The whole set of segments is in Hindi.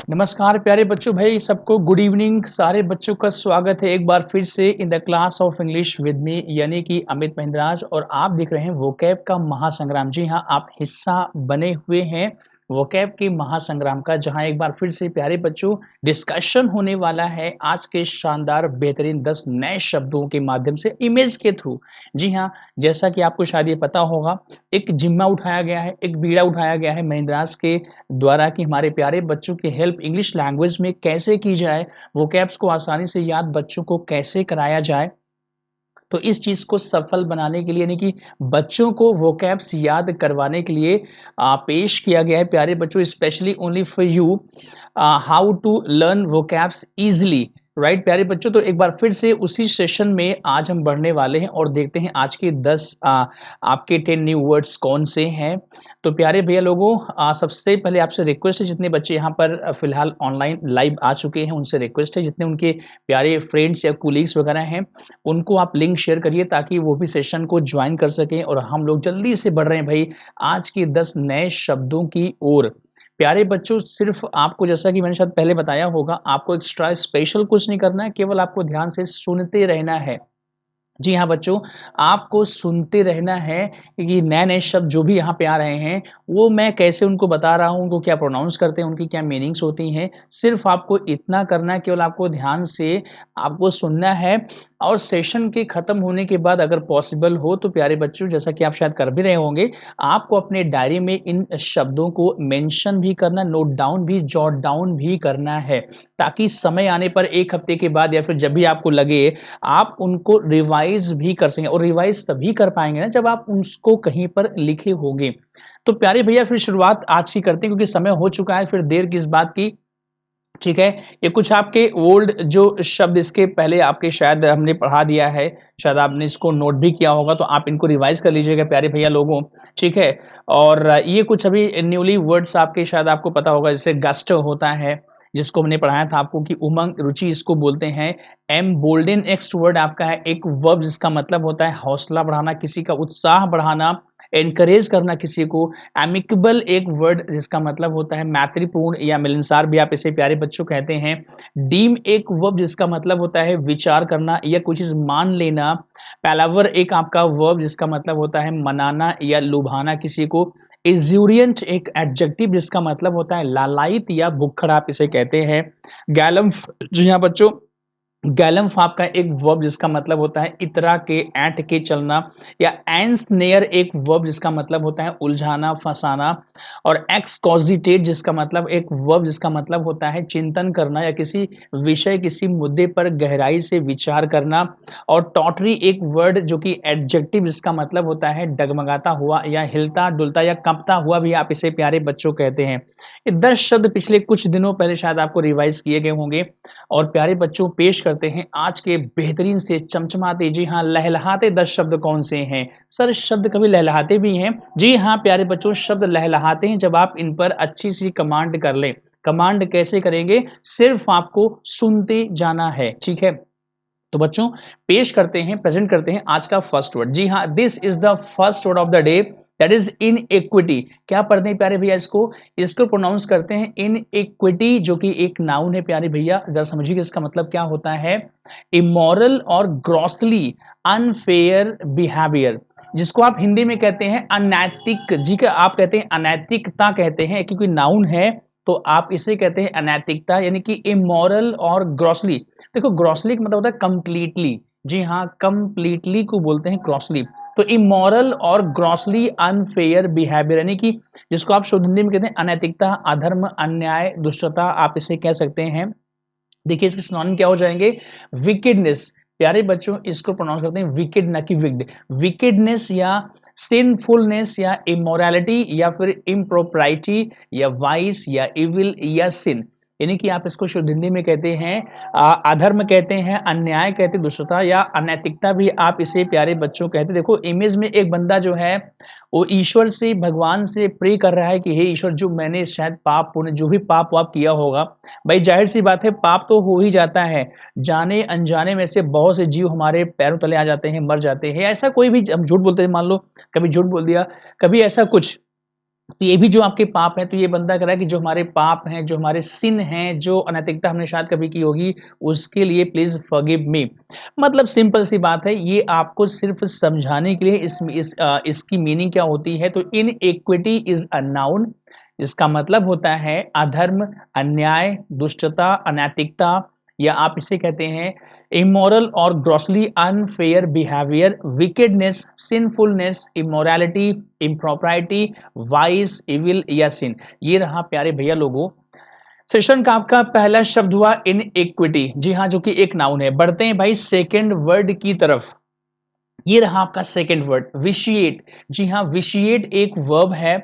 नमस्कार प्यारे बच्चों, भाई सबको गुड इवनिंग। सारे बच्चों का स्वागत है एक बार फिर से in the class of English with me यानी कि अमित महिंद्राज। और आप देख रहे हैं वोकैब का महासंग्राम। जी हाँ, आप हिस्सा बने हुए हैं वोकैब के महासंग्राम का, जहां एक बार फिर से प्यारे बच्चों डिस्कशन होने वाला है आज के शानदार बेहतरीन 10 नए शब्दों के माध्यम से, इमेज के थ्रू। जी हाँ, जैसा कि आपको शायद ये पता होगा, एक जिम्मा उठाया गया है, एक बीड़ा उठाया गया है महिंद्राज के द्वारा कि हमारे प्यारे बच्चों की हेल्प इंग्लिश लैंग्वेज में कैसे की जाए, वोकैब्स को आसानी से याद बच्चों को कैसे कराया जाए। तो इस चीज़ को सफल बनाने के लिए यानी कि बच्चों को वोकैब्स याद करवाने के लिए पेश किया गया है प्यारे बच्चों, specially only for you, how to learn vocabs easily. Right प्यारे बच्चों, तो एक बार फिर से उसी सेशन में आज हम बढ़ने वाले हैं और देखते हैं आज के 10 आपके 10 न्यू वर्ड्स कौन से हैं। तो प्यारे भैया लोगों, सबसे पहले आपसे रिक्वेस्ट है, जितने बच्चे यहाँ पर फिलहाल ऑनलाइन लाइव आ चुके हैं उनसे रिक्वेस्ट है, जितने उनके प्यारे फ्रेंड्स या कुलीग्स वगैरह हैं उनको आप लिंक शेयर करिए ताकि वो भी सेशन को ज्वाइन कर सकें। और हम लोग जल्दी से बढ़ रहे हैं भाई आज के 10 नए शब्दों की ओर। प्यारे बच्चों, सिर्फ आपको, जैसा कि मैंने शायद पहले बताया होगा, आपको एक्स्ट्रा स्पेशल कुछ नहीं करना है, केवल आपको ध्यान से सुनते रहना है। जी हाँ बच्चों, आपको सुनते रहना है कि नए-नए शब्द जो भी यहाँ पे आ रहे हैं, वो मैं कैसे उनको बता रहा हूँ, उनको क्या प्रोनाउंस करते हैं, उनकी क्या मीनिंग्स होती हैं। सिर्फ़ आपको इतना करना है, केवल आपको ध्यान से आपको सुनना है। और सेशन के ख़त्म होने के बाद अगर पॉसिबल हो तो प्यारे बच्चों, जैसा कि आप शायद कर भी रहे होंगे, आपको अपने डायरी में इन शब्दों को मेंशन भी करना, नोट डाउन भी, जॉट डाउन भी करना है, ताकि समय आने पर 1 हफ्ते के बाद या फिर जब भी आपको लगे, आप उनको रिवाइज़ भी कर सकें। और रिवाइज़ तभी कर पाएँगे ना जब आप उसको कहीं पर लिखे होंगे। तो प्यारे भैया, फिर शुरुआत आज की करते हैं क्योंकि समय हो चुका है, फिर देर किस बात की। ठीक है, ये कुछ आपके ओल्ड जो शब्द इसके पहले आपके शायद हमने पढ़ा दिया है, शायद आपने इसको नोट भी किया होगा, तो आप इनको रिवाइज़ कर लीजिएगा प्यारे भैया लोगों, ठीक है? और ये कुछ अभी न्यूली वर्ड्स आपके शायद आपको पता होगा, जैसे गस्ट होता है, जिसको हमने पढ़ाया था आपको कि उमंग, रुचि इसको बोलते हैं। एम्बोल्डेन नेक्स्ट वर्ड आपका है, एक वर्ब जिसका मतलब होता है हौसला बढ़ाना, किसी का उत्साह बढ़ाना, एनकरेज करना किसी को। एमिकेबल एक वर्ड जिसका मतलब होता है मैत्रीपूर्ण या मिलनसार भी आप इसे प्यारे बच्चों कहते हैं। डीम एक वर्ब जिसका मतलब होता है विचार करना या कोई चीज़ मान लेना। पैलावर एक आपका वर्ब जिसका मतलब होता है मनाना या लुभाना किसी को। इज्यूरियंट एक एडजेक्टिव जिसका मतलब होता है लालायित या भुक्खड़ आप इसे कहते हैं। गैलम्फ, जी हाँ बच्चों, गैलम्फ आपका एक वर्ब जिसका मतलब होता है इतरा के, ऐंठ के चलना। या एंस्नेयर एक वर्ब जिसका मतलब होता है उलझाना, फंसाना। और एक्सकॉजिटेट जिसका मतलब एक वर्ब जिसका मतलब होता है चिंतन करना या किसी विषय, किसी मुद्दे पर गहराई से विचार करना। और टॉटरी एक वर्ड जो कि एडजेक्टिव जिसका मतलब होता है डगमगाता हुआ या हिलता डुलता या कांपता हुआ भी आप इसे प्यारे बच्चों कहते हैं। ये 10 शब्द पिछले कुछ दिनों पहले शायद आपको रिवाइज किए गए होंगे। और प्यारे बच्चों, पेश करते हैं आज के बेहतरीन से चमचमाते, जी हाँ, लहलहाते 10 शब्द कौन से हैं। सर, शब्द कभी लहलहाते भी हैं? जी हाँ प्यारे बच्चों, शब्द लहलहाते हैं जब आप इन पर अच्छी सी कमांड कर लें। कमांड कैसे करेंगे? सिर्फ आपको सुनते जाना है, ठीक है? तो बच्चों, पेश करते हैं, प्रेजेंट करते हैं आज का फर्स्ट वर्ड। जी हाँ, this is the first word of the day, that is inequity. क्या पढ़ते हैं प्यारे भैया इसको? इसको प्रोनाउंस करते हैं इनइक्विटी, जो कि एक नाउन है प्यारे भैया। जरा समझिए कि इसका मतलब क्या होता है। इमोरल और ग्रॉसली अनफेयर बिहेवियर, जिसको आप हिंदी में कहते हैं अनैतिक। जी का आप कहते हैं अनैतिकता कहते हैं, क्योंकि नाउन है तो आप इसे कहते हैं अनैतिकता, यानी कि इमोरल और ग्रॉसली। देखो, ग्रॉसली का मतलब होता है कंप्लीटली। जी हाँ, कंप्लीटली को बोलते हैं ग्रॉसली। तो इमोरल और ग्रॉसली अनफेयर बिहेवियर, यानी कि जिसको आप शुद्ध हिंदी में कहते हैं अनैतिकता, अधर्म, अन्याय, दुष्टता, आप इसे कह सकते हैं। देखिए, इसके सिनोनिम क्या हो जाएंगे? विकेडनेस। प्यारे बच्चों, इसको प्रोनाउंस करते हैं विकेड, ना कि विक्ड। विकेडनेस या सिनफुलनेस या इमोरलिटी या फिर इम्प्रोप्राइटी या वाइस या इविल या सिन, यानी कि आप इसको शुद्ध हिंदी में कहते हैं अधर्म कहते हैं, अन्याय कहते हैं, दुष्टता या अनैतिकता भी आप इसे प्यारे बच्चों कहते हैं। देखो, इमेज में एक बंदा जो है वो ईश्वर से, भगवान से प्रे कर रहा है कि हे ईश्वर, जो मैंने शायद पाप पुण्य जो भी पाप वाप किया होगा, भाई जाहिर सी बात है पाप तो हो ही जाता है। जाने अनजाने में से बहुत से जीव हमारे पैरों तले आ जाते हैं, मर जाते हैं। ऐसा कोई भी, हम झूठ बोलते हैं, मान लो कभी झूठ बोल दिया, कभी ऐसा कुछ, तो ये भी जो आपके पाप हैं, तो ये बंदा कह रहा है कि जो हमारे पाप हैं, जो हमारे सिन हैं, जो अनैतिकता हमने शायद कभी की होगी, उसके लिए प्लीज़ फॉरगिव मी। मतलब सिंपल सी बात है, ये आपको सिर्फ़ समझाने के लिए इसकी मीनिंग क्या होती है, तो इनइक्विटी इज़ अ नाउन, इसका मतलब होता है अधर्म, अन्याय, दुष्टता, अनैतिकता, या आप इसे कहते हैं इमोरल और grossly unfair behaviour, wickedness, sinfulness, immorality, impropriety, vice, evil या सिन। ये रहा प्यारे भैया लोगों सेशन का आपका पहला शब्द हुआ इनइक्विटी, जी हाँ, जो कि एक नाउन है। बढ़ते हैं भाई सेकंड वर्ड की तरफ। ये रहा आपका सेकंड वर्ड विशिएट। जी हाँ, विशिएट एक वर्ब है।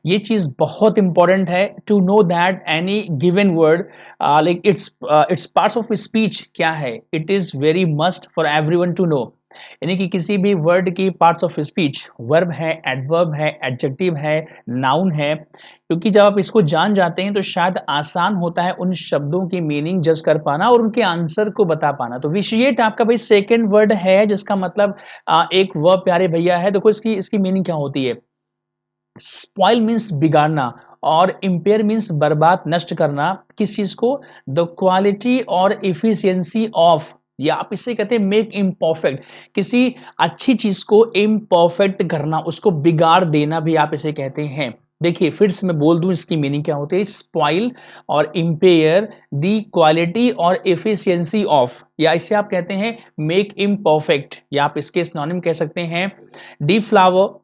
ये चीज बहुत इंपॉर्टेंट है to know that any given word like its parts of speech क्या है, it is very must for everyone to know. यानी कि किसी भी वर्ड की पार्ट्स ऑफ स्पीच वर्ब है, एडवर्ब है, एडजेक्टिव है, नाउन है, क्योंकि जब आप इसको जान जाते हैं तो शायद आसान होता है उन शब्दों की मीनिंग जज कर पाना और उनके आंसर को बता पाना। तो विशिएट आपका भाई सेकंड वर्ड है, जिसका मतलब एक वर्ब प्यारे भैया है। देखो इसकी इसकी मीनिंग क्या होती है। स्पॉइल मीन्स बिगाड़ना और इम्पेयर मीन्स बर्बाद, नष्ट करना। किस चीज को? द क्वालिटी और इफिशियंसी ऑफ, या आप इसे कहते हैं मेक इम्परफेक्ट। किसी अच्छी चीज को इम्परफेक्ट करना, उसको बिगाड़ देना भी आप इसे कहते हैं। देखिए फिर से मैं बोल दूं इसकी मीनिंग क्या होती है। स्पॉइल और इम्पेयर द क्वालिटी और एफिशिएंसी ऑफ, या इसे आप कहते हैं मेक इम्परफेक्ट, या आप इसके सिनोनिम कह सकते हैं डिफ्लावर,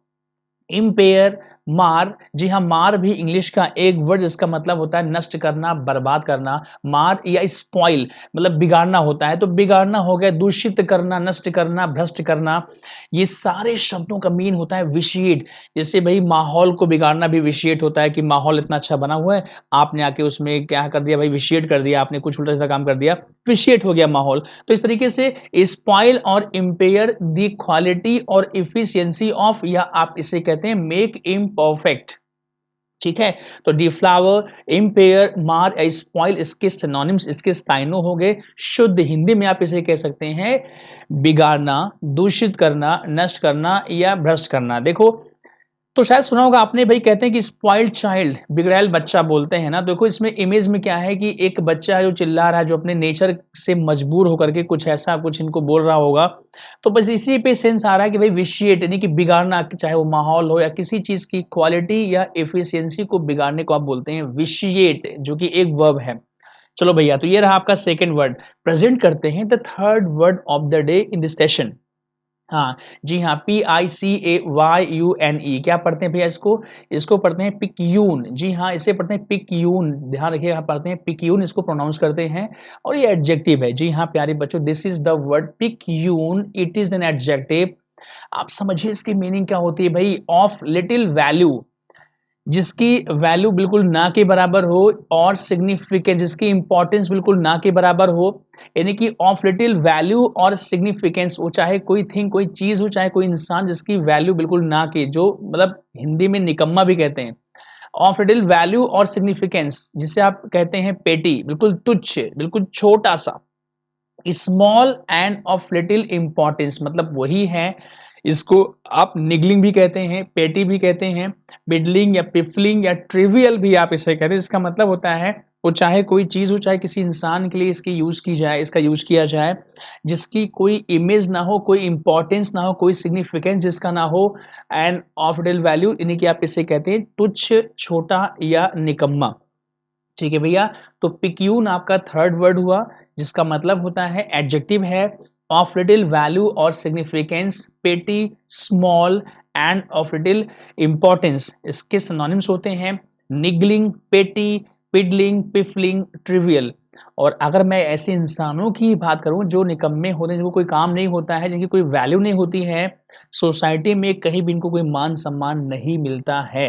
इम्पेयर, मार। जी हाँ, मार भी इंग्लिश का एक वर्ड जिसका मतलब होता है नष्ट करना, बर्बाद करना। मार या स्पॉइल मतलब बिगाड़ना होता है, तो बिगाड़ना हो गया दूषित करना, नष्ट करना, भ्रष्ट करना। ये सारे शब्दों का मीन होता है विशिएट। जैसे भाई माहौल को बिगाड़ना भी विशिएट होता है कि माहौल इतना अच्छा बना हुआ है, आपने आके उसमें क्या कर दिया भाई, विशिएट कर दिया, आपने कुछ उल्टा सीधा काम कर दिया, विशिएट हो गया माहौल। तो इस तरीके से स्पॉइल और इम्पेयर द क्वालिटी और इफिशियंसी ऑफ, या आप इसे कहते हैं मेक इम्परफेक्ट। ठीक है, तो डिफ्लावर, इम्पेयर, मार या स्पॉइल इसके सिनोनिम्स, इसके स्टाइनो हो गए। शुद्ध हिंदी में आप इसे कह सकते हैं बिगाड़ना, दूषित करना, नष्ट करना या भ्रष्ट करना। देखो तो शायद सुना होगा आपने, भाई कहते हैं कि स्पॉइल्ड चाइल्ड, बिगड़ैल बच्चा बोलते हैं ना। देखो इसमें इमेज में क्या है कि एक बच्चा है जो चिल्ला रहा है, जो अपने नेचर से मजबूर होकर के कुछ ऐसा कुछ इनको बोल रहा होगा। तो बस इसी पे सेंस आ रहा है कि भाई विशिएट यानी कि बिगाड़ना, चाहे वो माहौल हो या किसी चीज की क्वालिटी या एफिशिएंसी को बिगाड़ने को आप बोलते हैं विशिएट, जो कि एक वर्ब है। चलो भैया, तो ये रहा आपका सेकंड वर्ड। प्रेजेंट करते हैं the third word of the day in this session. हाँ, जी हाँ, PICAYUNE। क्या पढ़ते हैं भैया इसको? इसको पढ़ते हैं पिक्यून। जी हाँ, इसे पढ़ते हैं पिक्यून। ध्यान रखिए, यहाँ पढ़ते हैं पिक्यून, इसको प्रोनाउंस करते हैं। और ये एडजेक्टिव है। जी हाँ प्यारे बच्चों, this is the word picayune, it is an adjective. आप समझिए इसकी मीनिंग क्या होती है भाई। ऑफ लिटिल वैल्यू, जिसकी वैल्यू बिल्कुल ना के बराबर हो, और सिग्निफिकेंस, जिसकी इंपॉर्टेंस बिल्कुल ना के बराबर हो। यानी कि ऑफ लिटिल वैल्यू और सिग्निफिकेंस, वो चाहे कोई थिंग, कोई चीज हो, चाहे कोई इंसान, जिसकी वैल्यू बिल्कुल ना के, जो मतलब हिंदी में निकम्मा भी कहते हैं। ऑफ लिटिल वैल्यू और सिग्निफिकेंस, जिसे आप कहते हैं पेटी, बिल्कुल तुच्छ, बिल्कुल छोटा सा। Small end of little importance मतलब वही है। इसको आप निगलिंग भी कहते हैं, पेटी भी कहते हैं, बिडलिंग या पिफलिंग या ट्रिवियल भी आप इसे कहते हैं। इसका मतलब होता है वो चाहे कोई चीज हो, चाहे किसी इंसान के लिए इसकी यूज की जाए, इसका यूज किया जाए, जिसकी कोई इमेज ना हो, कोई इंपॉर्टेंस ना हो, कोई सिग्निफिकेंस जिसका ना हो। एंड ऑफ लिटिल वैल्यू यानी कि आप इसे कहते हैं तुच्छ, छोटा या निकम्मा। ठीक है भैया, तो पिक्यून आपका थर्ड वर्ड हुआ, जिसका मतलब होता है एडजेक्टिव है, ऑफ लिटिल वैल्यू और सिग्निफिकेंस, पेटी, small end of little importance. इसके सिनोनिम्स होते हैं निगलिंग, पेटी, पिडलिंग, पिफलिंग, ट्रिवियल। और अगर मैं ऐसे इंसानों की बात करूं जो निकम्मे होते हैं, जिनको कोई काम नहीं होता है, जिनकी कोई वैल्यू नहीं होती है, सोसाइटी में कहीं भी इनको कोई मान सम्मान नहीं मिलता है।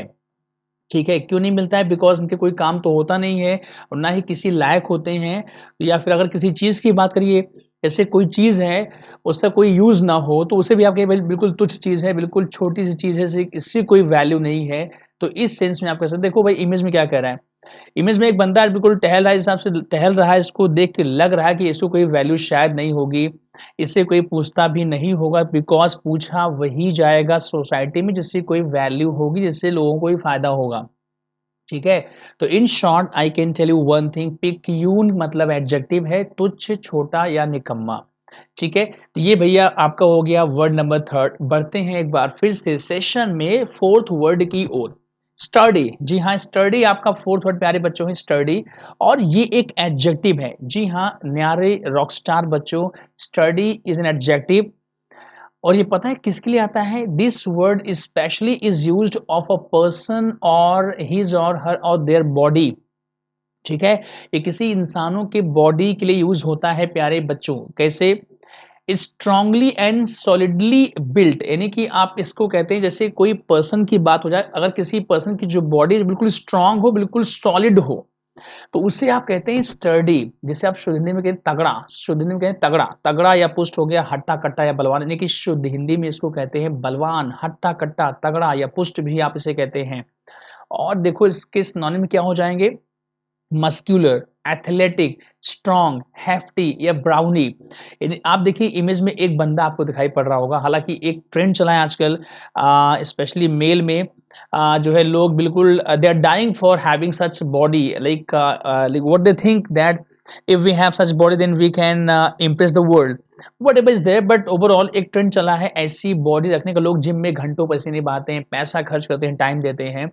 ठीक है, क्यों नहीं मिलता है? बिकॉज़ उनके कोई काम तो होता नहीं है और ना ही किसी लायक होते हैं। या फिर अगर किसी चीज़ की बात करिए, जैसे कोई चीज़ है, उसका कोई यूज़ ना हो, तो उसे भी आप कहें बिल्कुल तुच्छ चीज़ है, बिल्कुल छोटी-सी चीज़ है, इससे कोई वैल्यू नहीं है। तो इस सेंस में आप कह सकते हैं। देखो भाई इमेज में क्या कह रहा है, इमेज में एक बंदा बिल्कुल टहल रहा है, हिसाब से टहल रहा है, इसको देख के लग रहा है कि इसको कोई वैल्यू शायद नहीं होगी, इससे कोई पूछता भी नहीं होगा, बिकॉज़ पूछा वही जाएगा सोसाइटी में जिससे कोई वैल्यू होगी, जिससे लोगों को भी फ़ायदा होगा। ठीक है? तो in short I can tell you one thing, picayune मतलब एडजेक्टिव है, तुच्छ, छोटा या निकम्मा। ठीक है? तो ये भैया आपका हो गया वर्ड नंबर 3। बढ़ते हैं एक बार फिर से सेशन में 4th वर्ड की ओर। स्टडी, जी हाँ, स्टडी आपका 4th वर्ड प्यारे बच्चों है, स्टडी। और ये एक एडजेक्टिव है। जी हाँ, न्यारे रॉकस्टार बच्चों, स्टडी इज़ एन एडजेक्टिव। और ये पता है किसके लिए आता है? This word specially is used of a person और हिज और हर और देयर बॉडी। ठीक है? ये किसी इंसानों के बॉडी के लिए यूज होता है प्यारे बच्चों। कैसे? स्ट्रांगली एंड सॉलिडली बिल्ट, यानी कि आप इसको कहते हैं जैसे कोई पर्सन की बात हो जाए, अगर किसी पर्सन की जो बॉडी बिल्कुल स्ट्रांग हो, बिल्कुल सॉलिड हो, तो उसे आप कहते हैं स्टर्डी। जैसे आप शुद्ध हिंदी में कहते हैं तगड़ा, शुद्ध हिंदी में कहते हैं तगड़ा, तगड़ा या पुष्ट हो गया, हट्टा कट्टा या बलवान, यानी कि शुद्ध हिंदी में इसको कहते हैं बलवान, हट्टा कट्टा, तगड़ा या पुष्ट भी आप इसे कहते हैं। और देखो इसके सिनोनिम क्या हो जाएंगे? मस्क्यूलर, एथलेटिक, स्ट्रॉन्ग, हेफ्टी या ब्राउनी। आप देखिए इमेज में एक बंदा आपको दिखाई पड़ रहा होगा, हालांकि एक ट्रेंड चला है आजकल, स्पेशली मेल में, जो है लोग बिल्कुल they are dying for having such body, like what they think that if we have such body then we can impress the world, whatever is there. But overall एक ट्रेंड चला है ऐसी बॉडी रखने का, लोग जिम में घंटों पसीने बहाते हैं, पैसा खर्च करते हैं, टाइम देते हैं,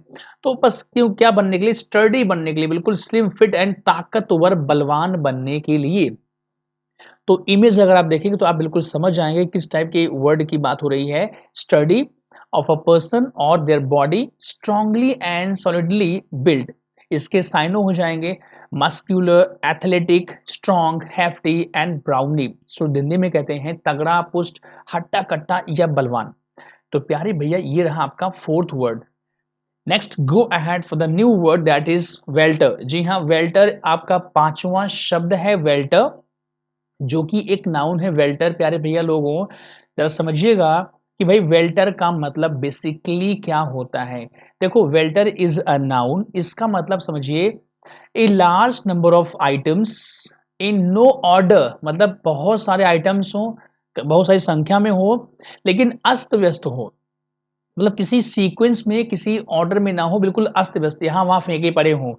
तो बस क्यों, क्या बनने के लिए? स्टर्डी बनने के लिए, बिल्कुल स्लिम फिट एंड ताकतवर बलवान बनने के लिए। तो इमेज अगर आप देखेंगे तो आप बिल्कुल समझ जाएंगे किस टाइप के वर्ड की बात हो रही है। स्टडी ऑफ अ पर्सन और their body strongly and solidly build, इसके साइनो हो जाएंगे muscular, athletic, strong, hefty and brawny. So Hindi में कहते हैं तगड़ा, पुष्ट, हट्टा कट्टा या बलवान। तो प्यारे भैया ये रहा आपका 4th word. Next go ahead for the new word that is welter. जी हाँ, वेल्टर आपका 5वां शब्द है, वेल्टर, जो कि एक नाउन है। वेल्टर प्यारे भैया लोगों जरा समझिएगा कि भाई वेल्टर का मतलब बेसिकली क्या होता है। देखो वेल्टर इज अ नाउन, इसका मतलब समझिए a large number of items in no order, मतलब बहुत सारे आइटम्स हो, बहुत सारी संख्या में हो, लेकिन अस्त व्यस्त हो, मतलब किसी सीक्वेंस में, किसी ऑर्डर में ना हो, बिल्कुल अस्त व्यस्त, यहाँ वहाँ फेंके पड़े हों।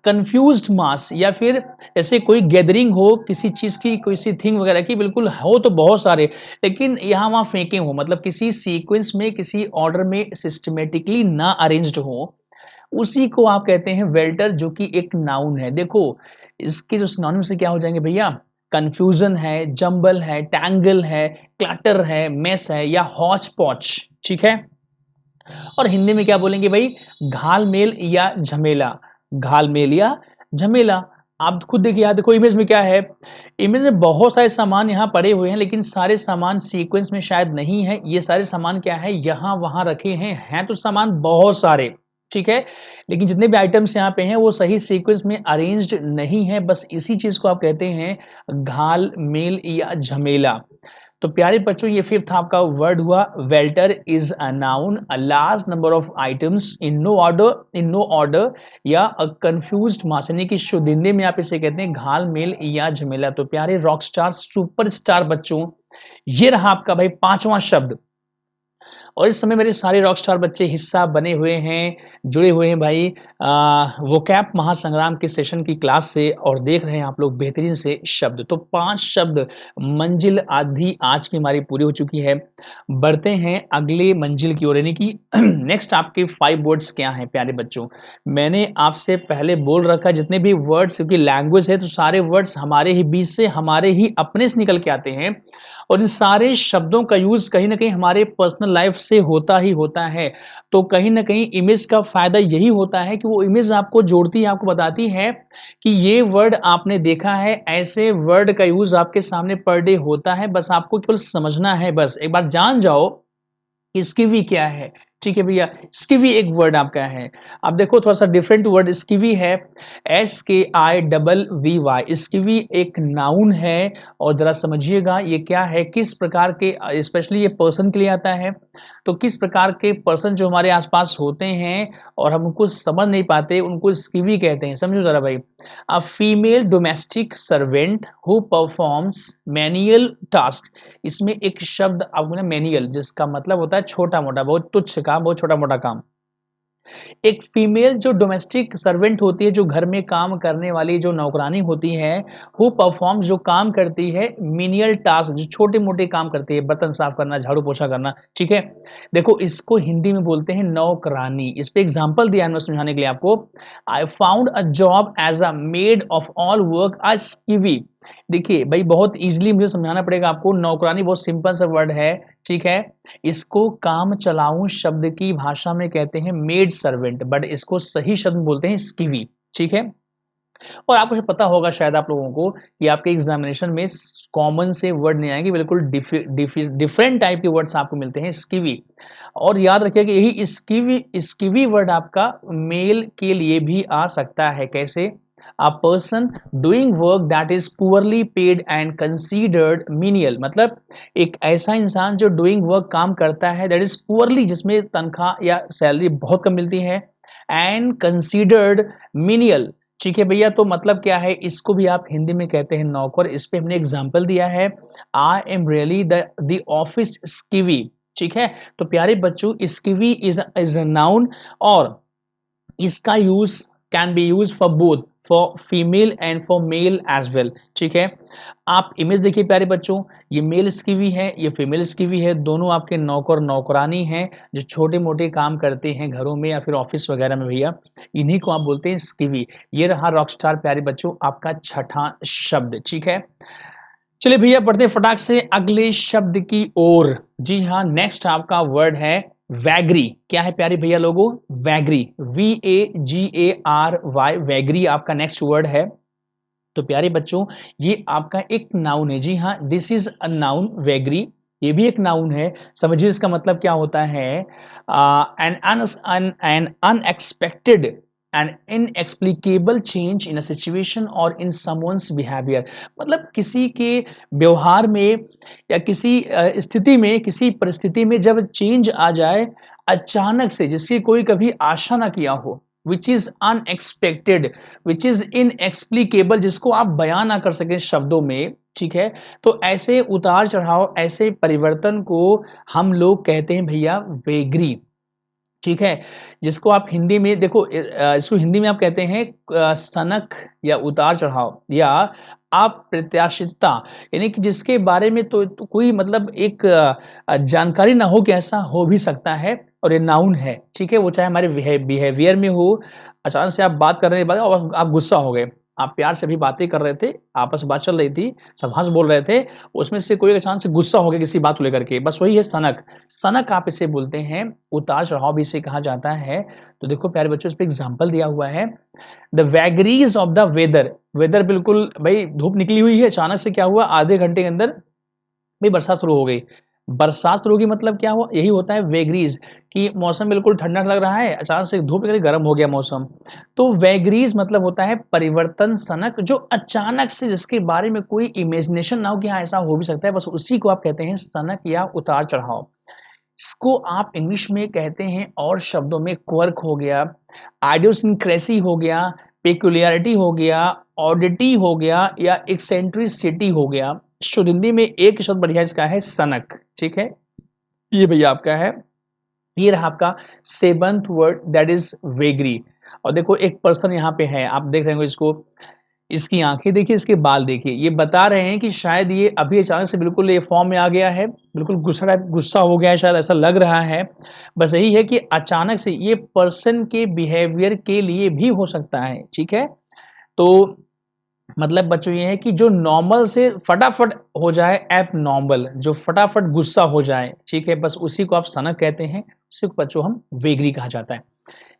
कंफ्यूज्ड मास, या फिर ऐसे कोई गैदरिंग हो किसी चीज़ की, किसी थिंग वगैरह की, बिल्कुल हो तो बहुत सारे, लेकिन यहाँ वहाँ फेंके हों, मतलब किसी सीक्वेंस में, किसी ऑर्डर में सिस्टमेटिकली ना अरेंज्ड हो, उसी को आप कहते हैं वेल्टर, जो कि एक नाउन है। देखो इसके जो सिनोनिम से क्या हो जाएंगे भैया? कंफ्यूजन है, जंबल है, टैंगल है, क्लटर है, मेस है या हॉच पॉच। ठीक है? और हिंदी में क्या बोलेंगे भाई? घालमेल या झमेला, घालमेल या झमेला। आप खुद देखिए, यहाँ देखो इमेज में क्या है? इमेज में बहुत सारे सामान यहाँ पड़े हुए हैं, लेकिन सारे सामान सीक्वेंस में शायद नहीं है। ये सारे सामान क्या है? यहाँ वहाँ रखे हैं तो सामान बहुत सारे, ठीक है, लेकिन जितने भी आइटम्स यहाँ पे हैं वो सही सीक्वेंस में अरेंज्ड नहीं है। बस इसी चीज को आप कहते हैं घाल मेल या झमेला। तो प्यारे बच्चों ये 5th आपका वर्ड हुआ welter. Is a noun, a large number of items in no order या अ कंफ्यूज्ड मास, यानी कि शुद्ध हिंदी में आप इसे कहते हैं घाल मेल या झमेला। तो प्यारे रॉकस्टार सुपरस्टार बच्चों, ये रहा आपका भाई 5वां शब्द। और इस समय मेरे सारे रॉकस्टार बच्चे हिस्सा बने हुए हैं, जुड़े हुए हैं भाई वोकैब महासंग्राम के सेशन की क्लास से, और देख रहे हैं आप लोग बेहतरीन से शब्द। तो 5 शब्द मंजिल आधी आज की हमारी पूरी हो चुकी है। बढ़ते हैं अगले मंजिल की ओर, यानी कि नेक्स्ट आपके 5 वर्ड्स क्या हैं प्यारे बच्चों। मैंने आपसे पहले बोल रखा जितने भी वर्ड्स, क्योंकि लैंग्वेज है तो सारे वर्ड्स हमारे ही बीच से, हमारे ही अपने से निकल के आते हैं, और इन सारे शब्दों का यूज कहीं ना कहीं हमारे पर्सनल लाइफ से होता ही होता है। तो कहीं ना कहीं इमेज का फायदा यही होता है कि वो इमेज आपको जोड़ती है, आपको बताती है कि ये वर्ड आपने देखा है, ऐसे वर्ड का यूज आपके सामने पर डे होता है, बस आपको केवल समझना है, बस एक बार जान जाओ इसकी भी क्या है। ठीक है भैया। स्कीवी एक वर्ड आपका है। अब देखो थोड़ा सा डिफरेंट वर्ड स्कीवी है, SKIVVY। स्कीवी एक नाउन है और जरा समझिएगा ये क्या है, किस प्रकार के, स्पेशली ये पर्सन के लिए आता है। तो किस प्रकार के पर्सन जो हमारे आसपास होते हैं और हम उनको समझ नहीं पाते, उनको स्कीवी कहते हैं। समझो जरा भाई। A female domestic servant who performs manual task. इसमें एक शब्द आपको ना, मैनुअल, जिसका मतलब होता है छोटा मोटा, बहुत तुच्छ काम, बहुत छोटा मोटा काम। एक फीमेल जो डोमेस्टिक सर्वेंट होती है, जो घर में काम करने वाली जो नौकरानी होती है, हु परफॉर्म, जो काम करती है, मिनियल टास्क, जो छोटे मोटे काम करती है, बर्तन साफ करना, झाड़ू पोछा करना। ठीक है। देखो इसको हिंदी में बोलते हैं नौकरानी। इस पे एग्जाम्पल दिया है मैं समझाने के लिए आपको। I found a job as a maid of all work a skivvy. देखिए भाई बहुत इजीली मुझे समझाना पड़ेगा आपको। नौकरानी बहुत सिंपल सा वर्ड है। ठीक है। इसको काम चलाऊ शब्द की भाषा में कहते हैं मेड सर्वेंट, बट इसको सही शब्द बोलते हैं स्कीवी। ठीक है। और आपको पता होगा शायद आप लोगों को कि आपके एग्जामिनेशन में कॉमन से वर्ड नहीं आएंगे, बिल्कुल डिफरेंट टाइप के वर्ड्स आपको मिलते हैं स्कीवी। और याद रखिए कि यही स्कीवी स्कीवी वर्ड आपका मेल के लिए भी आ सकता है। कैसे? A person doing work that is poorly paid and considered menial. मतलब एक ऐसा इंसान जो डूइंग वर्क काम करता है दैट इज पुअरली, जिसमें तनख्वाह या सैलरी बहुत कम मिलती है, एंड कंसीडर्ड मीनियल। ठीक है भैया। तो मतलब क्या है, इसको भी आप हिंदी में कहते हैं नौकर। इस पे हमने एग्जाम्पल दिया है, I am really the office skivvy. ठीक है। तो प्यारे बच्चों, स्कीवी इज अ नाउन, और इसका use can be use for both, for female and for male as well. ठीक है। आप इमेज देखिए प्यारे बच्चों, ये मेल स्कीवी है, ये फीमेल स्कीवी है। दोनों आपके नौकर नौकरानी हैं जो छोटे मोटे काम करते हैं घरों में या फिर ऑफिस वगैरह में भैया। इन्हीं को आप बोलते हैं स्कीवी। ये रहा रॉकस्टार प्यारे बच्चों आपका छठा शब्द। ठीक है। चलिए भैया बढ़ते हैं फटाक से अगले शब्द की ओर। जी हाँ, नेक्स्ट आपका वर्ड है वैगरी। क्या है प्यारे भैया लोगों? वैगरी, VAGARY, वैगरी आपका नेक्स्ट वर्ड है। तो प्यारे बच्चों ये आपका एक नाउन है। जी हाँ, दिस इज अ नाउन, वैगरी। ये भी एक नाउन है। समझिए इसका मतलब क्या होता है। N unexpected and inexplicable change in a situation और इन समवन्स बिहेवियर। मतलब किसी के व्यवहार में या किसी स्थिति में, किसी परिस्थिति में जब चेंज आ जाए अचानक से, जिसकी कोई कभी आशा ना किया हो, which is unexpected, which is inexplicable, जिसको आप बयान ना कर सकें शब्दों में। ठीक है। तो ऐसे उतार चढ़ाव, ऐसे परिवर्तन को हम लोग कहते हैं भैया वेगरी। ठीक है। जिसको आप हिंदी में देखो, इसको हिंदी में आप कहते हैं सनक या उतार चढ़ाव या अप्रत्याशितता। यानी कि जिसके बारे में तो कोई मतलब एक जानकारी ना हो कि ऐसा हो भी सकता है, और ये नाउन है। ठीक है। वो चाहे हमारे बिहेवियर में हो, अचानक से आप बात करने के बाद और आप गुस्सा हो गए, आप प्यार से भी बातें कर रहे थे, आपस में बात चल रही थी, सब हंस बोल रहे थे, उसमें से कोई अचानक से गुस्सा हो गया किसी बात को लेकर के, बस वही है सनक। सनक आप इसे बोलते हैं, उतार चढ़ाव भी इसे कहा जाता है। तो देखो प्यारे बच्चों, इस पे एग्जांपल दिया हुआ है, the vagaries of the weather. Weather बिल्कुल भाई धूप निकली हुई है, अचानक से क्या हुआ, आधे घंटे के अंदर भाई बरसात शुरू हो गई। बरसात शुरू की मतलब क्या हुआ, यही होता है वेगरीज, कि मौसम बिल्कुल ठंडा लग रहा है, अचानक से धूप निकली, गर्म हो गया मौसम। तो वेगरीज मतलब होता है परिवर्तन सनक, जो अचानक से, जिसके बारे में कोई इमेजिनेशन ना हो कि हाँ ऐसा हो भी सकता है, बस उसी को आप कहते हैं सनक या उतार चढ़ाव। इसको आप इंग्लिश में कहते हैं और शब्दों में क्वर्क हो गया, आइडियोसिंक्रेसी हो गया, पेक्युलियरिटी हो गया, ऑडिटी हो गया, या एक्सेंट्रिसिटी हो गया। शुद्ध हिंदी में एक शब्द बढ़िया इसका है सनक। ठीक है। ये भैया आपका है। ये रहा आपका seventh word that is vagary. और देखो एक पर्सन यहाँ पे है, आप देख रहे हो इसको, इसकी आंखें देखिए, इसके बाल देखिए, ये बता रहे हैं कि शायद ये अभी अचानक से बिल्कुल ये फॉर्म में आ गया है, बिल्कुल गुस्सा हो गया है, शायद ऐसा लग रहा है। बस यही है कि अचानक से ये पर्सन के बिहेवियर के लिए भी हो सकता है। ठीक है। तो मतलब बच्चों ये है कि जो नॉर्मल से फटाफट हो जाए एब नॉर्मल, जो फटाफट गुस्सा हो जाए, ठीक है, बस उसी को आप सनक कहते हैं, उसी को बच्चों हम वेगरी कहा जाता है।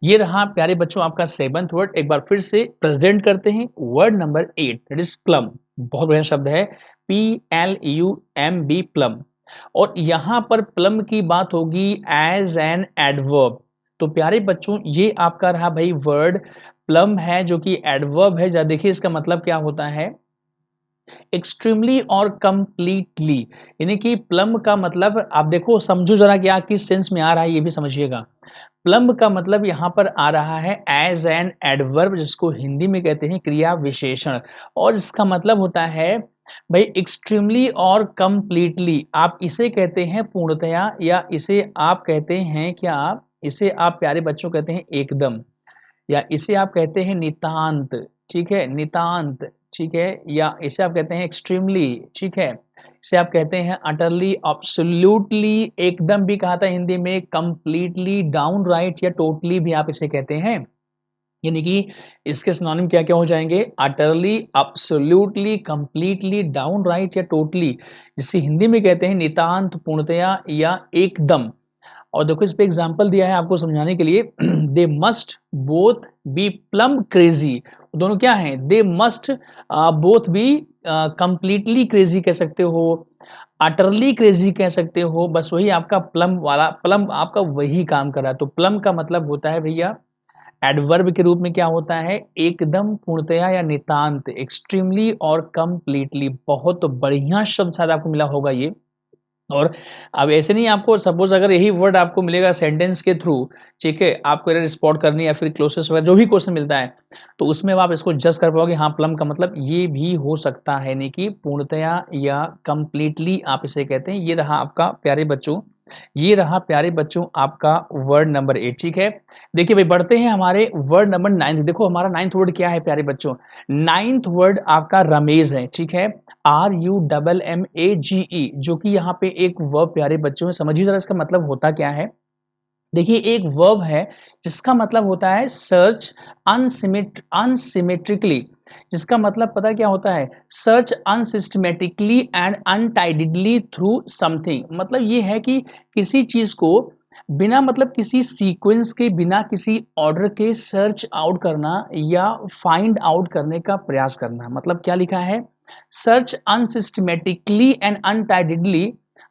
ये रहा प्यारे बच्चों आपका सेवंथ वर्ड। एक बार फिर से प्रेजेंट करते हैं, word number 8 that is plum. बहुत बढ़िया शब्द है, PLUMB, प्लम। और यहाँ पर प्लम की बात होगी एज एन एडवर्ब। तो प्यारे बच्चों ये आपका रहा भाई वर्ड प्लम है जो कि एडवर्ब है। जरा देखिए इसका मतलब क्या होता है, एक्सट्रीमली और कंप्लीटली। यानी कि प्लम का मतलब आप देखो समझो जरा क्या किस सेंस में आ रहा है ये भी समझिएगा। प्लम का मतलब यहाँ पर आ रहा है एज एन एडवर्ब, जिसको हिंदी में कहते हैं क्रिया विशेषण। और इसका मतलब होता है भाई एक्सट्रीमली और कंप्लीटली। आप इसे कहते हैं पूर्णतया, या इसे आप कहते हैं क्या, इसे आप प्यारे बच्चों कहते हैं एकदम, या इसे आप कहते हैं नितांत। ठीक है, नितांत। ठीक है, या इसे आप कहते हैं एक्सट्रीमली। ठीक है, इसे आप कहते हैं अटरली, एब्सोल्युटली एकदम भी कहा था हिंदी में, कंप्लीटली, डाउन राइट या टोटली भी आप इसे कहते हैं। यानी कि इसके सिनोनिम क्या क्या हो जाएंगे, utterly, absolutely, completely, down right या टोटली, जिसे हिंदी में कहते हैं नितांत, पूर्णतया या एकदम। और देखो इस पे एग्जांपल दिया है आपको समझाने के लिए they must both be plumb crazy. दोनों क्या हैं, they must both be completely crazy कह सकते हो, अटरली क्रेजी कह सकते हो। बस वही आपका प्लम वाला, प्लम आपका वही काम कर रहा है। तो प्लम का मतलब होता है भैया एडवर्ब के रूप में क्या होता है, एकदम, पूर्णतया या नितांत, एक्सट्रीमली और कंप्लीटली। बहुत बढ़िया शब्द शायद आपको मिला होगा ये। और अब ऐसे नहीं, आपको सपोज अगर यही वर्ड आपको मिलेगा सेंटेंस के थ्रू, ठीक है, आपको एरर स्पॉट करनी या फिर क्लोजेस्ट वगैरह जो भी क्वेश्चन मिलता है, तो उसमें आप इसको जज कर पाओगे हाँ प्लम का मतलब ये भी हो सकता है, नहीं कि पूर्णतया या कंप्लीटली आप इसे कहते हैं। ये रहा आपका प्यारे बच्चों, ये रहा प्यारे बच्चों आपका वर्ड नंबर 8। ठीक है, देखिए भाई बढ़ते हैं हमारे वर्ड नंबर 9। देखो हमारा 9th वर्ड क्या है प्यारे बच्चों, 9th वर्ड आपका रमेज है। ठीक है, RUMMAGE, जो कि यहाँ पे एक वर्ब प्यारे बच्चों में, समझिए जरा इसका मतलब होता क्या है। देखिए एक वर्ब है जिसका मतलब होता है सर्च अनसिमेट्रिकली, जिसका मतलब पता क्या होता है, search unsystematically and अनटाइडिडली through something. मतलब ये है कि किसी चीज को बिना मतलब किसी सीक्वेंस के, बिना किसी ऑर्डर के सर्च आउट करना या फाइंड आउट करने का प्रयास करना। मतलब क्या लिखा है, search unsystematically and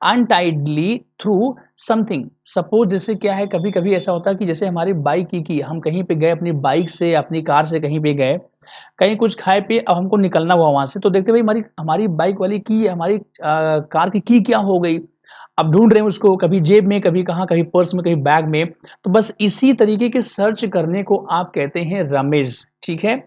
untidily through something. Suppose जैसे क्या है, कभी कभी ऐसा होता है कि जैसे हमारी बाइक की हम कहीं पे गए, अपनी बाइक से अपनी कार से कहीं पे गए, कहीं कुछ खाए पिए, अब हमको निकलना हुआ वहां से, तो देखते भाई हमारी हमारी बाइक वाली की, हमारी कार की क्या हो गई। अब ढूंढ रहे हैं उसको, कभी जेब में, कभी कहाँ, कहीं पर्स में, कहीं बैग में। तो बस इसी तरीके के सर्च करने को आप कहते हैं रमेज। ठीक है,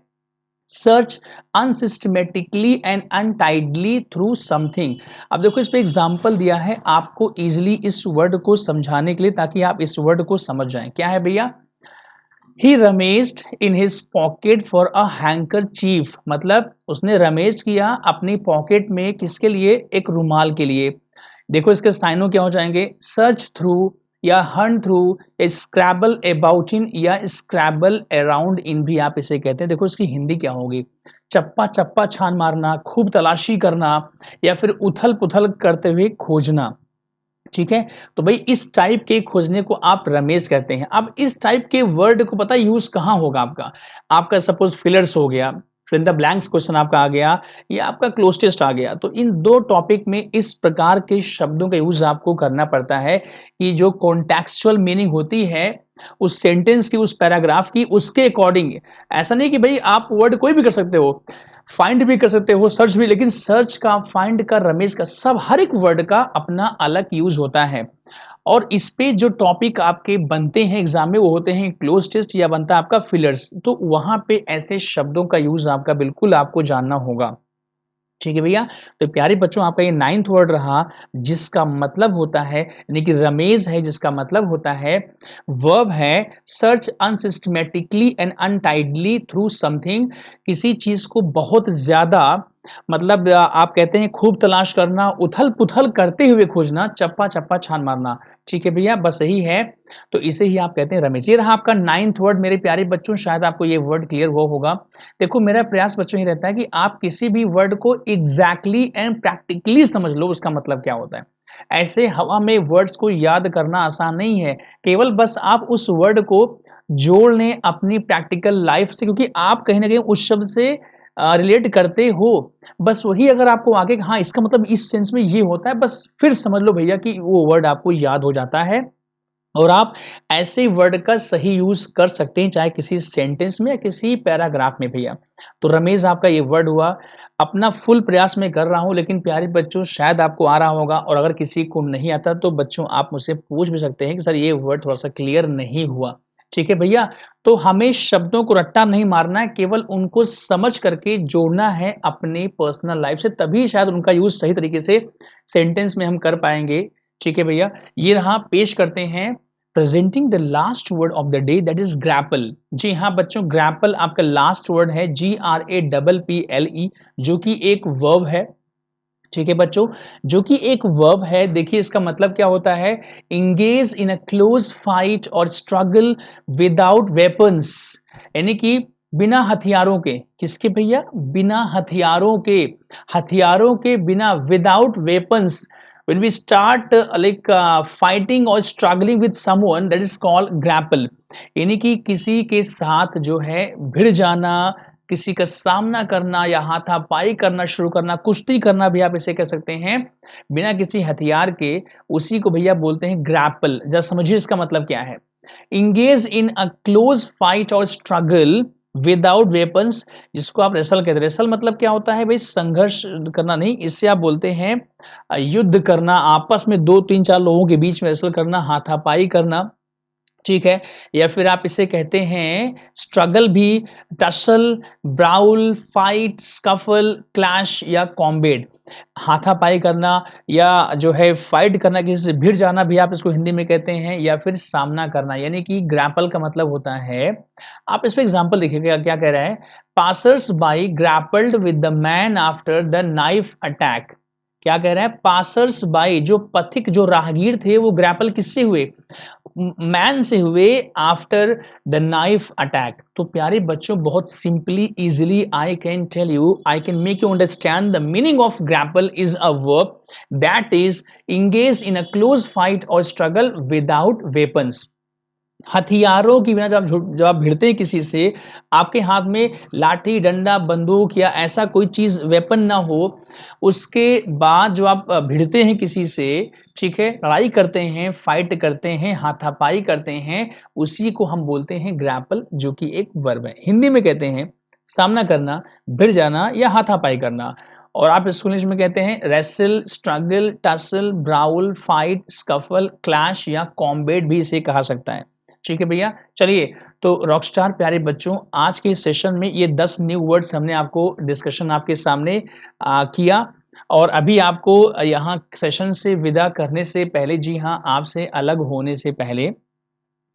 search unsystematically and untidily through something. अब देखो इस पे एग्जांपल दिया है आपको इजीली इस वर्ड को समझाने के लिए, ताकि आप इस वर्ड को समझ जाएं। क्या है भैया, he rummaged in his pocket for a handkerchief. मतलब उसने रमेज किया अपनी पॉकेट में, किसके लिए, एक रुमाल के लिए। देखो इसके साइनों क्या हो जाएंगे, सर्च थ्रू या हंट थ्रू, स्क्रैबल अबाउट इन या स्क्रैबल अराउंड इन भी आप इसे कहते हैं। देखो इसकी हिंदी क्या होगी, चप्पा चप्पा छान मारना, खूब तलाशी करना, या फिर उथल पुथल करते हुए खोजना। ठीक है, तो भाई इस टाइप के खोजने को आप रमेश कहते हैं। अब इस टाइप के वर्ड को पता यूज कहाँ होगा आपका, आपका सपोज फिलर्स हो गया, फिर इन द ब्लैंक्स क्वेश्चन आपका आ गया, या आपका क्लोज टेस्ट आ गया। तो इन दो टॉपिक में इस प्रकार के शब्दों का यूज आपको करना पड़ता है कि जो कॉन्टेक्सचुअल मीनिंग होती है उस सेंटेंस की, उस पैराग्राफ की, उसके अकॉर्डिंग। ऐसा नहीं कि भाई आप वर्ड कोई भी कर सकते हो, फाइंड भी कर सकते हो, सर्च भी, लेकिन सर्च का, फाइंड का, रमेश का, सब हर एक वर्ड का अपना अलग यूज होता है। और इस पे जो टॉपिक आपके बनते हैं एग्जाम में वो होते हैं क्लोज टेस्ट, या बनता है आपका फिलर्स। तो वहां पे ऐसे शब्दों का यूज आपका बिल्कुल आपको जानना होगा। ठीक है भैया, तो प्यारे बच्चों आपका ये 9th वर्ड रहा, जिसका मतलब होता है, यानी कि रमेज है, जिसका मतलब होता है वर्ब है search unsystematically and untidily through something. किसी चीज को बहुत ज्यादा मतलब आप कहते हैं खूब तलाश करना, उथल पुथल करते हुए खोजना, चप्पा चप्पा छान मारना। ठीक है भैया, बस यही है। तो इसे ही आप कहते हैं रमेश। ये रहा आपका 9th वर्ड मेरे प्यारे बच्चों, शायद आपको ये वर्ड क्लियर हुआ होगा। देखो मेरा प्रयास बच्चों ही रहता है कि आप किसी भी वर्ड को एग्जैक्टली एंड प्रैक्टिकली समझ लो उसका मतलब क्या होता है। ऐसे हवा में वर्ड्स को याद करना आसान नहीं है, केवल बस आप उस वर्ड को जोड़ लें अपनी प्रैक्टिकल लाइफ से, क्योंकि आप कहीं ना कहीं उस शब्द से रिलेट करते हो, बस वही अगर आपको आगे हाँ, इसका मतलब इस सेंस में ये होता है, बस फिर समझ लो भैया कि वो वर्ड आपको याद हो जाता है और आप ऐसे वर्ड का सही यूज़ कर सकते हैं, चाहे किसी सेंटेंस में या किसी पैराग्राफ में भैया। तो रमेश आपका ये वर्ड हुआ, अपना फुल प्रयास मैं कर रहा हूँ, लेकिन प्यारे बच्चों शायद आपको आ रहा होगा और अगर किसी को नहीं आता तो बच्चों आप मुझसे पूछ भी सकते हैं कि सर ये वर्ड थोड़ा-सा क्लियर नहीं हुआ। ठीक है भैया? तो हमें शब्दों को रट्टा नहीं मारना है, केवल उनको समझ करके जोड़ना है अपनी पर्सनल लाइफ़ से, तभी शायद उनका यूज़ सही तरीके से सेंटेंस में हम कर पाएँगे। ठीक है भैया? ये रहा, पेश करते हैं presenting the last word of the day that is grapple. जी हाँ बच्चों, ग्रैपल आपका लास्ट वर्ड है, GRAPPLE, जो कि एक वर्ब है। ठीक है बच्चों, जो कि एक वर्ब है। देखिए इसका मतलब क्या होता है, engage in a close fight और स्ट्रगल विदाउट वेपन्स, यानी कि बिना हथियारों के, किसके भैया, बिना हथियारों के, हथियारों के बिना, without weapons, when we start fighting or struggling with someone, that is called grapple, यानी कि किसी के साथ जो है भिड़ जाना, किसी का सामना करना या हाथापाई करना शुरू करना, कुश्ती करना भी आप इसे कह सकते हैं, बिना किसी हथियार के, उसी को भैया बोलते हैं ग्रैपल। जरा समझिए इसका मतलब क्या है। Engage in a close fight और स्ट्रगल विदाउट वेपन्स, जिसको आप रेसल कहते हैं। रेसल मतलब क्या होता है भाई, संघर्ष करना नहीं, इससे आप बोलते हैं युद्ध करना, आपस में 2-3-4 लोगों के बीच में रेसल करना, हाथापाई करना, ठीक है? या फिर आप इसे कहते हैं स्ट्रगल भी, tussle, brawl, fight, scuffle, clash या कॉम्बैट। हाथापाई करना या जो है फाइट करना, किसी से भिड़ जाना भी आप इसको हिंदी में कहते हैं, या फिर सामना करना, यानी कि ग्रैपल का मतलब होता है। आप इसमें एग्जांपल देखिएगा क्या कह रहा है, passers bye grappled with the man after the knife attack. क्या कह रहा है, पासर्स बाय, जो पथिक, जो राहगीर थे, वो ग्रैपल किससे हुए, मैन से हुए, आफ्टर द नाइफ अटैक। तो प्यारे बच्चों, बहुत simply easily I can tell you, I can make you understand the meaning of grapple is a verb that is engage in a close fight और स्ट्रगल विदाउट वेपन्स। हथियारों की बिना जब आप भिड़ते हैं किसी से, आपके हाथ में लाठी, डंडा, बंदूक या ऐसा कोई चीज़, वेपन ना हो, उसके बाद जो आप भिड़ते हैं किसी से, ठीक है, लड़ाई करते हैं, फाइट करते हैं, हाथापाई करते हैं, उसी को हम बोलते हैं ग्रैपल, जो कि एक वर्ब है। हिंदी में कहते हैं सामना करना, भिड़ जाना या हाथापाई करना। और आप इसको इंग्लिश में कहते हैं wrestle, struggle, tussle, brawl, fight, scuffle, clash या कॉम्बैट भी इसे कहा सकता है। ठीक है भैया, चलिए, तो रॉकस्टार प्यारे बच्चों, आज के सेशन में ये 10 न्यू वर्ड्स हमने आपको डिस्कशन आपके सामने किया। और अभी आपको यहाँ सेशन से विदा करने से पहले, जी हाँ, आपसे अलग होने से पहले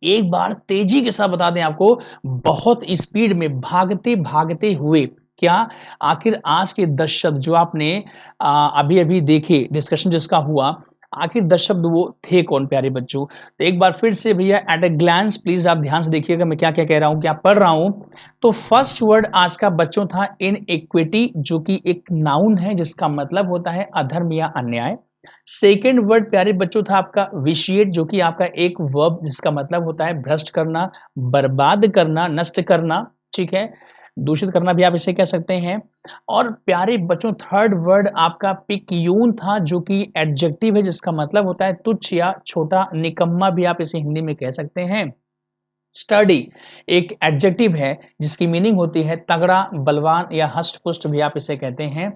एक बार तेजी के साथ बता दें आपको, बहुत स्पीड में भागते भागते हुए, क्या, आखिर आज के 10 शब्द जो आपने अभी अभी देखे, डिस्कशन जिसका हुआ, आखिर 10 शब्द वो थे कौन प्यारे बच्चों। तो एक बार फिर से भैया एट अ ग्लैंस प्लीज आप ध्यान से देखिएगा मैं क्या क्या कह रहा हूँ, क्या पढ़ रहा हूँ। तो फर्स्ट वर्ड आज का बच्चों था इन इक्विटी, जो कि एक नाउन है जिसका मतलब होता है अधर्म या अन्याय। सेकेंड वर्ड प्यारे बच्चों था आपका विशिएट, जो कि आपका एक वर्ब जिसका मतलब होता है भ्रष्ट करना, बर्बाद करना, नष्ट करना, ठीक है, दूषित करना भी आप इसे कह सकते हैं। और प्यारे बच्चों थर्ड वर्ड आपका पिक्यून था, जो कि एडजेक्टिव है जिसका मतलब होता है तुच्छ या छोटा, निकम्मा भी आप इसे हिंदी में कह सकते हैं। स्टडी एक एडजेक्टिव है जिसकी मीनिंग होती है तगड़ा, बलवान या हष्ट-पुष्ट भी आप इसे कहते हैं।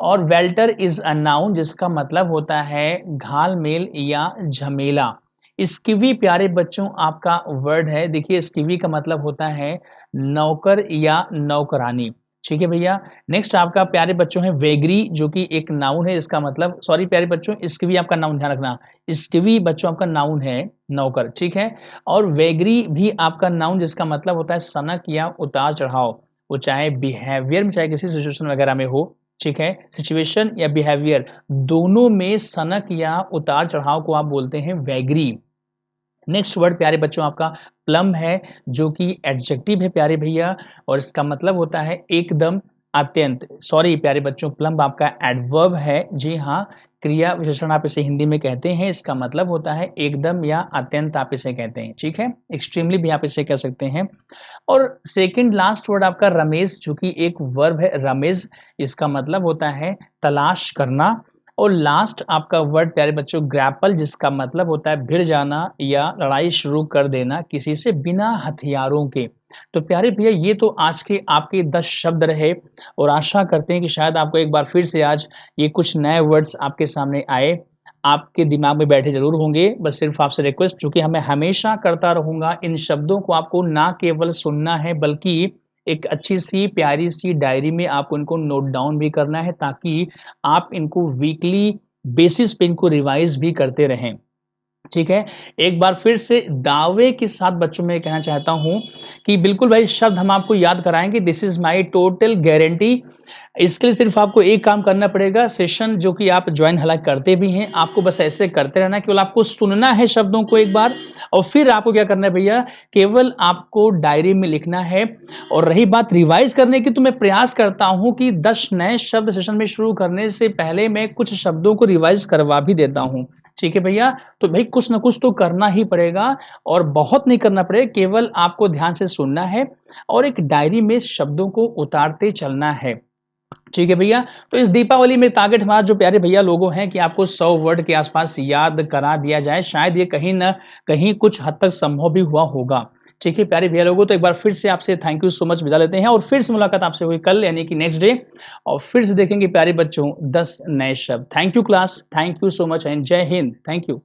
और वेल्टर इज अ नाउन जिसका मतलब होता है घाल-मेल या झमेला। स्कीवी प्यारे बच्चों आपका वर्ड है। देखिए स्कीवी का मतलब होता है नौकर या नौकरानी। ठीक है भैया। नेक्स्ट आपका प्यारे बच्चों है वेगरी, जो कि एक नाउन है, इसका मतलब सॉरी प्यारे बच्चों, स्कीवी आपका नाउन ध्यान रखना। स्कीवी बच्चों आपका नाउन है नौकर, ठीक है। और वेगरी भी आपका नाउन जिसका मतलब होता है सनक या उतार-चढ़ाव। वो चाहे बिहेवियर में, चाहे किसी सिचुएशन वगैरह में हो, ठीक है? सिचुएशन या बिहेवियर दोनों में सनक या उतार-चढ़ाव को आप बोलते हैं वेगरी। नेक्स्ट वर्ड प्यारे बच्चों आपका प्लम है, जो कि एडजेक्टिव है प्यारे भैया, और इसका मतलब होता है एकदम अत्यंत, सॉरी प्यारे बच्चों, प्लम्ब आपका एडवर्ब है। जी हाँ, क्रिया विशेषण आप इसे हिंदी में कहते हैं, इसका मतलब होता है एकदम या अत्यंत आप इसे कहते हैं, ठीक है? एक्सट्रीमली भी आप इसे कह सकते हैं। और सेकंड लास्ट वर्ड आपका रमेश, जो कि एक वर्ब है रमेज, इसका मतलब होता है तलाश करना। और लास्ट आपका वर्ड प्यारे बच्चों ग्रैपल, जिसका मतलब होता है भिड़ जाना या लड़ाई शुरू कर देना किसी से बिना हथियारों के। तो प्यारे भैया ये तो आज के आपके 10 शब्द रहे, और आशा करते हैं कि शायद आपको एक बार फिर से आज ये कुछ नए वर्ड्स आपके सामने आए, आपके दिमाग में बैठे ज़रूर होंगे। बस सिर्फ आपसे रिक्वेस्ट, चूँकि मैं हमेशा करता रहूँगा, इन शब्दों को आपको ना केवल सुनना है बल्कि एक अच्छी-सी प्यारी-सी डायरी में आपको इनको नोट डाउन भी करना है, ताकि आप इनको वीकली बेसिस पे इनको रिवाइज़ भी करते रहें। ठीक है? एक बार फिर से दावे के साथ बच्चों मैं ये कहना चाहता हूँ कि बिल्कुल भाई शब्द हम आपको याद कराएँगे, this is my total guarantee. इसके लिए सिर्फ़ आपको एक काम करना पड़ेगा, सेशन जो कि आप जॉइन हालाँकि करते भी हैं, आपको बस ऐसे करते रहना है, केवल आपको सुनना है शब्दों को एक बार, और फिर आपको क्या करना है भैया, केवल आपको डायरी में लिखना है। और रही बात रिवाइज़ करने की, तो मैं प्रयास करता हूँ कि 10 नए शब्द सेशन में शुरू करने से पहले मैं कुछ शब्दों को रिवाइज़ करवा भी देता हूँ। ठीक है भैया? तो भई कुछ न कुछ तो करना ही पड़ेगा, और बहुत नहीं करना पड़ेगा, केवल आपको ध्यान से सुनना है और एक डायरी में शब्दों को उतारते चलना है। ठीक है भैया? तो इस दीपावली में टारगेट हमारा जो प्यारे भैया लोगों हैं कि आपको 100 वर्ड के आस-पास याद करा दिया जाए। शायद ये कहीं न कहीं कुछ हद तक संभव भी हुआ होगा। ठीक है प्यारे भैया लोगों, तो एक बार फिर से आपसे थैंक यू सो मच विदा लेते हैं, और फिर से मुलाकात आपसे होगी कल यानी कि नेक्स्ट डे, और फिर से देखेंगे प्यारे बच्चों 10 नए शब्द। Thank you class, thank you so much and जय हिंद। Thank you.